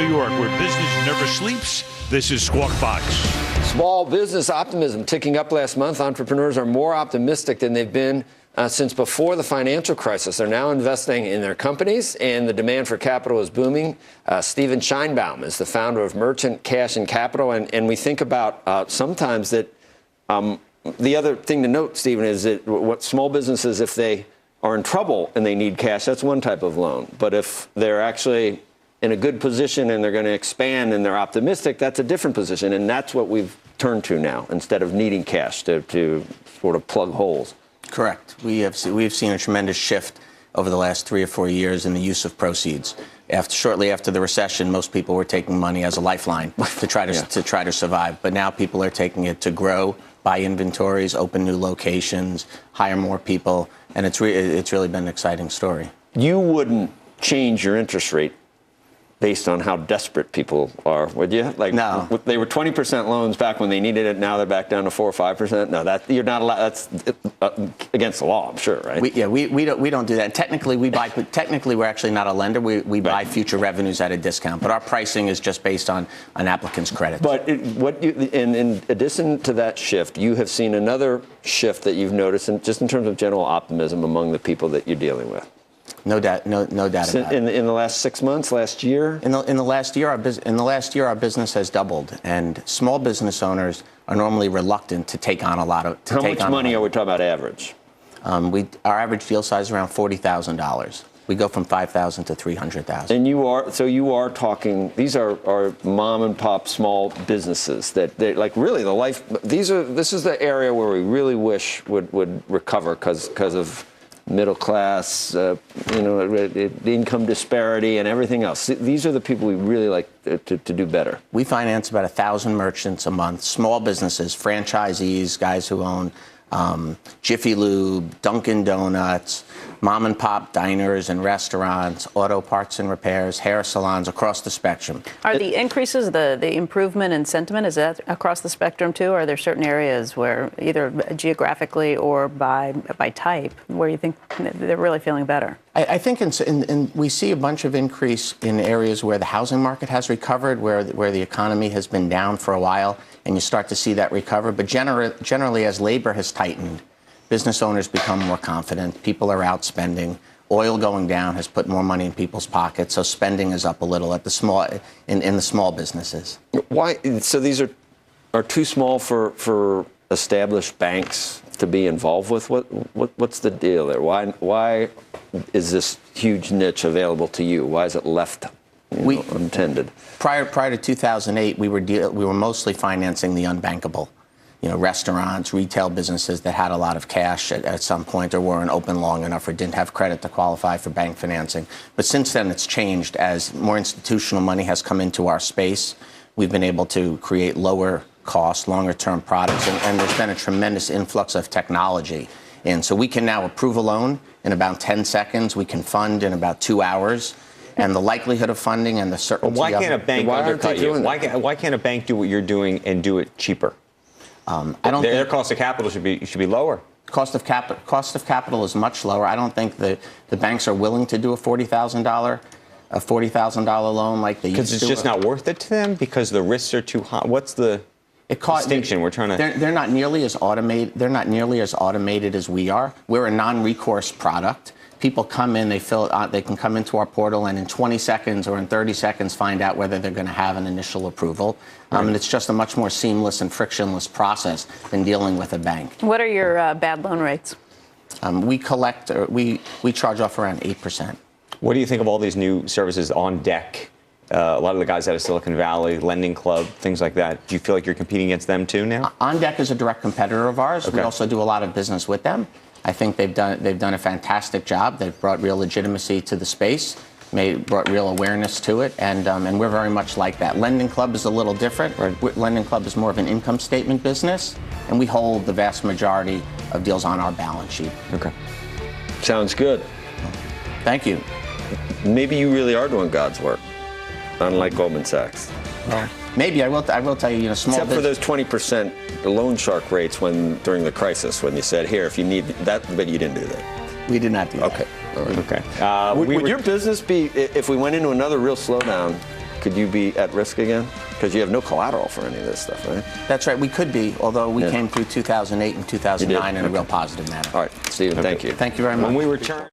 New York, where business never sleeps, this is Squawk Box. Small business optimism ticking up last month. Entrepreneurs are more optimistic than they've been since before the financial crisis. They're now investing in their companies, and the demand for capital is booming. Stephen Sheinbaum is the founder of Merchant Cash and Capital, and we think about sometimes that the other thing to note, Stephen, is that what small businesses, if they are in trouble and they need cash, that's one type of loan. But if they're actually in a good position and they're going to expand and they're optimistic, that's a different position. And that's what we've turned to now, instead of needing cash to sort of plug holes. Correct. We've seen a tremendous shift over the last 3 or 4 years in the use of proceeds. Shortly after the recession, most people were taking money as a lifeline to try to survive. But now people are taking it to grow, buy inventories, open new locations, hire more people. And it's really been an exciting story. You wouldn't change your interest rate based on how desperate people are, would you? Like, no. They were 20% loans back when they needed it. Now they're back down to 4 or 5%. No, that you're not allowed. That's against the law, I'm sure, right? We don't do that. Technically, we're actually not a lender. We buy future revenues at a discount, but our pricing is just based on an applicant's credit. But in addition to that shift, you have seen another shift that you've noticed, just in terms of general optimism among the people that you're dealing with. No doubt about it. In the last 6 months, last year? In the last year, our business has doubled, and small business owners are normally reluctant to take on a lot of. How much money are we talking about average? Our average deal size is around $40,000. We go from $5,000 to $300,000. And you are talking. These are mom and pop small businesses that they like really the life. This is the area where we really wish would recover because of middle class, the income disparity and everything else. These are the people we really like to do better. We finance about 1,000 merchants a month, small businesses, franchisees, guys who own Jiffy Lube, Dunkin' Donuts, mom and pop diners and restaurants, auto parts and repairs, hair salons across the spectrum. Are the increases, the improvement in sentiment, is that across the spectrum too? Or are there certain areas where either geographically or by type where you think they're really feeling better? I think we see a bunch of increase in areas where the housing market has recovered, where the economy has been down for a while, and you start to see that recover. But generally, as labor has tightened, business owners become more confident. People are out spending. Oil going down has put more money in people's pockets, so spending is up a little at in the small businesses. Why? So these are too small for established banks to be involved with? What's the deal there? Why is this huge niche available to you? Why is it left untended? Prior to 2008, we were mostly financing the unbankable. Restaurants, retail businesses that had a lot of cash at some point or weren't open long enough or didn't have credit to qualify for bank financing. But since then, it's changed. As more institutional money has come into our space, we've been able to create lower cost, longer term products, and there's been a tremendous influx of technology. And so we can now approve a loan in about 10 seconds. We can fund in about 2 hours. And the likelihood of funding and the certainty why can't a bank undercut you? Why can't a bank do what you're doing and do it cheaper? Their cost of capital should be lower. Cost of capital is much lower. I don't think the banks are willing to do a $40,000 loan like they used to. Because it's just not worth it to them because the risks are too high. What's the distinction we're trying to? They're not nearly as automated. They're not nearly as automated as we are. We're a non-recourse product. People come in, they fill it out, they can come into our portal and in 20 seconds or in 30 seconds find out whether they're going to have an initial approval. And it's just a much more seamless and frictionless process than dealing with a bank. What are your bad loan rates? We charge off around 8%. What do you think of all these new services on deck? A lot of the guys out of Silicon Valley, Lending Club, things like that. Do you feel like you're competing against them too now? On Deck is a direct competitor of ours. Okay. We also do a lot of business with them. I think they've done a fantastic job. They've brought real legitimacy to the space, brought real awareness to it, and we're very much like that. Lending Club is a little different. Right. Lending Club is more of an income statement business, and we hold the vast majority of deals on our balance sheet. Okay. Sounds good. Thank you. Maybe you really are doing God's work, unlike Goldman Sachs. Well, maybe I will tell you, small. Except for those 20% loan shark rates during the crisis, when you said, here, if you need that, but you didn't do that. We did not do that. Okay. All right. Okay. Would your business be, if we went into another real slowdown, could you be at risk again? Because you have no collateral for any of this stuff, right? That's right. We could be, although we came through 2008 and 2009 in a real positive manner. All right, Stephen, thank you. Thank you very much. When we return.